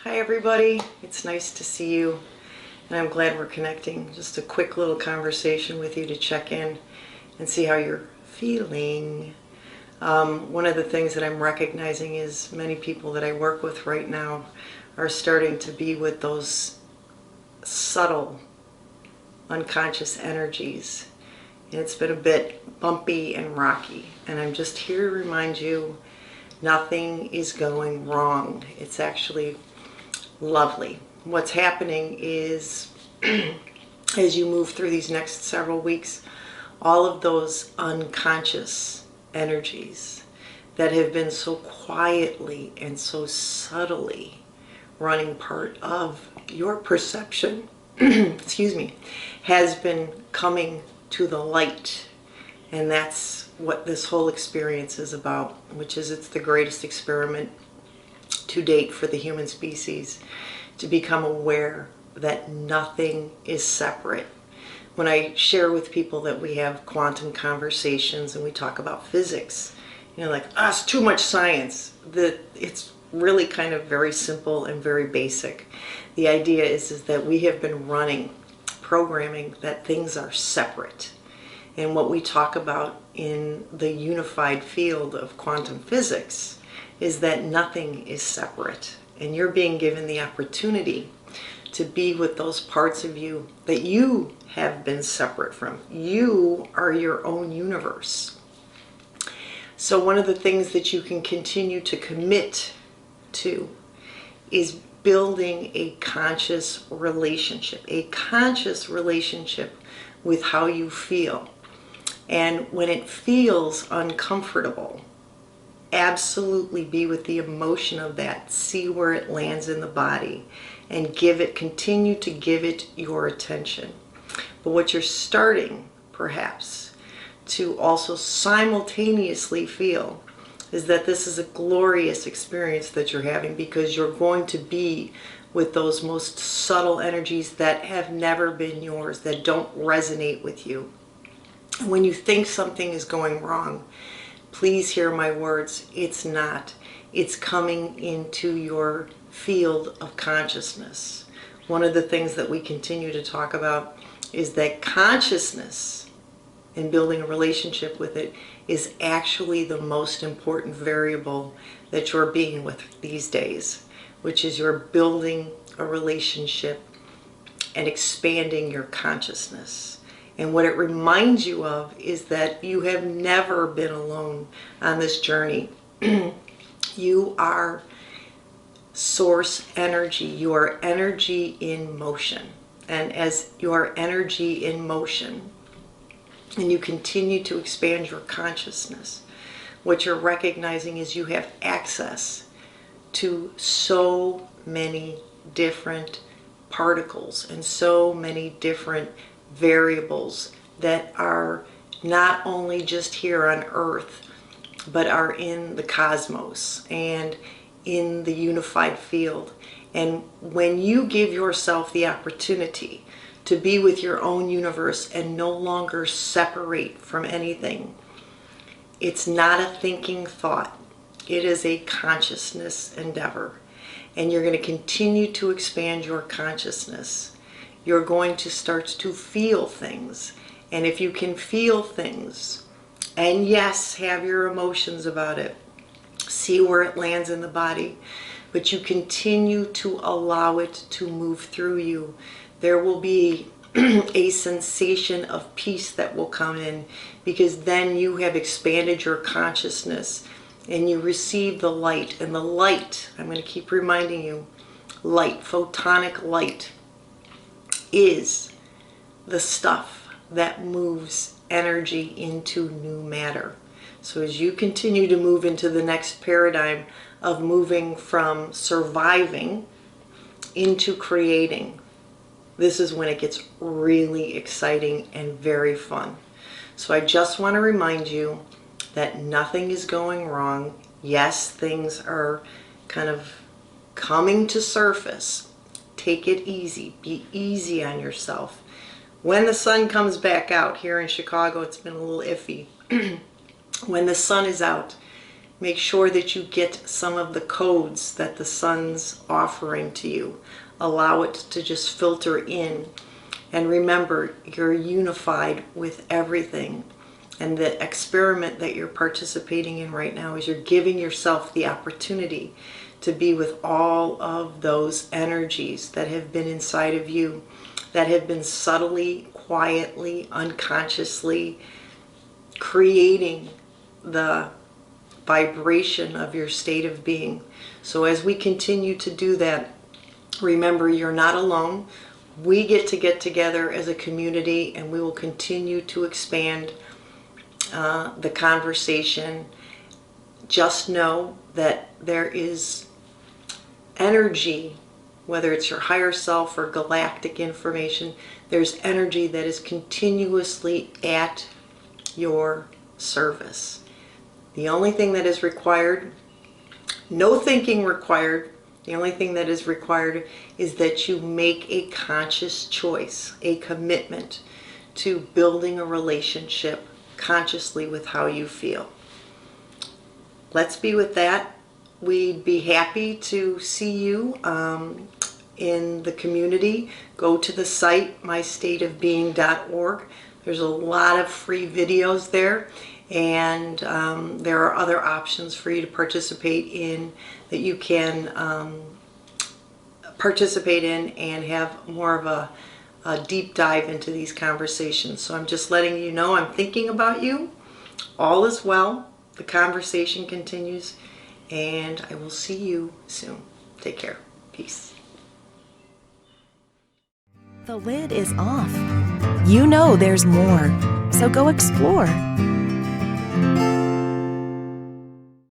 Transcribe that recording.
Hi everybody, it's nice to see you and I'm glad we're connecting. Just a quick little conversation with you to check in and see how you're feeling. One of the things that I'm recognizing is many people that I work with right now are starting to be with those subtle unconscious energies. And it's been a bit bumpy and rocky, and I'm just here to remind you nothing is going wrong. It's actually lovely. What's happening is as you move through these next several weeks, all of those unconscious energies that have been so quietly and so subtly running part of your perception excuse me, has been coming to the light. And that's what this whole experience is about, which is it's the greatest experiment to date for the human species, to become aware that nothing is separate. When I share with people that we have quantum conversations and we talk about physics, like, it's too much science. It's really kind of very simple and very basic. The idea is that we have been running programming that things are separate. And what we talk about in the unified field of quantum physics is that nothing is separate. And you're being given the opportunity to be with those parts of you that you have been separate from. You are your own universe. So one of the things that you can continue to commit to is building a conscious relationship with how you feel. And when it feels uncomfortable, absolutely be with the emotion of that. See where it lands in the body and continue to give it your attention. But what you're starting, perhaps, to also simultaneously feel is that this is a glorious experience that you're having, because you're going to be with those most subtle energies that have never been yours, that don't resonate with you. When you think something is going wrong, please hear my words. It's not. It's coming into your field of consciousness. One of the things that we continue to talk about is that consciousness and building a relationship with it is actually the most important variable that you're being with these days, which is you're building a relationship and expanding your consciousness. And what it reminds you of is that you have never been alone on this journey. You are source energy. You are energy in motion. And as you are energy in motion, and you continue to expand your consciousness, what you're recognizing is you have access to so many different particles and so many different variables that are not only just here on Earth, but are in the cosmos and in the unified field. And when you give yourself the opportunity to be with your own universe and no longer separate from anything, it's not a thinking thought. It is a consciousness endeavor. And you're going to continue to expand your consciousness. You're going to start to feel things. And if you can feel things, and yes, have your emotions about it, see where it lands in the body, but you continue to allow it to move through you, there will be a sensation of peace that will come in, because then you have expanded your consciousness and you receive the light. And the light, I'm going to keep reminding you, light, photonic light, is the stuff that moves energy into new matter. So as you continue to move into the next paradigm of moving from surviving into creating, this is when it gets really exciting and very fun. So I just want to remind you that nothing is going wrong. Yes, things are kind of coming to surface. Take it easy. Be easy on yourself. When the sun comes back out here in Chicago, it's been a little iffy. When the sun is out, Make sure that you get some of the codes that the sun's offering to you. Allow it to just filter in. And remember, you're unified with everything. And the experiment that you're participating in right now is you're giving yourself the opportunity to be with all of those energies that have been inside of you, that have been subtly, quietly, unconsciously creating the vibration of your state of being. So as we continue to do that, remember, you're not alone. We get together as a community, and we will continue to expand the conversation. Just know that there is energy, whether it's your higher self or galactic information, there's energy that is continuously at your service. The only thing that is required, no thinking required, the only thing that is required is that you make a conscious choice, a commitment to building a relationship consciously with how you feel. Let's be with that. We'd be happy to see you in the community. Go to the site, mystateofbeing.org. There's a lot of free videos there, and there are other options for you to participate in that you can participate in and have more of a deep dive into these conversations. So I'm just letting you know I'm thinking about you. All is well. The conversation continues, and I will see you soon. Take care. Peace. The lid is off. You know there's more, so go explore.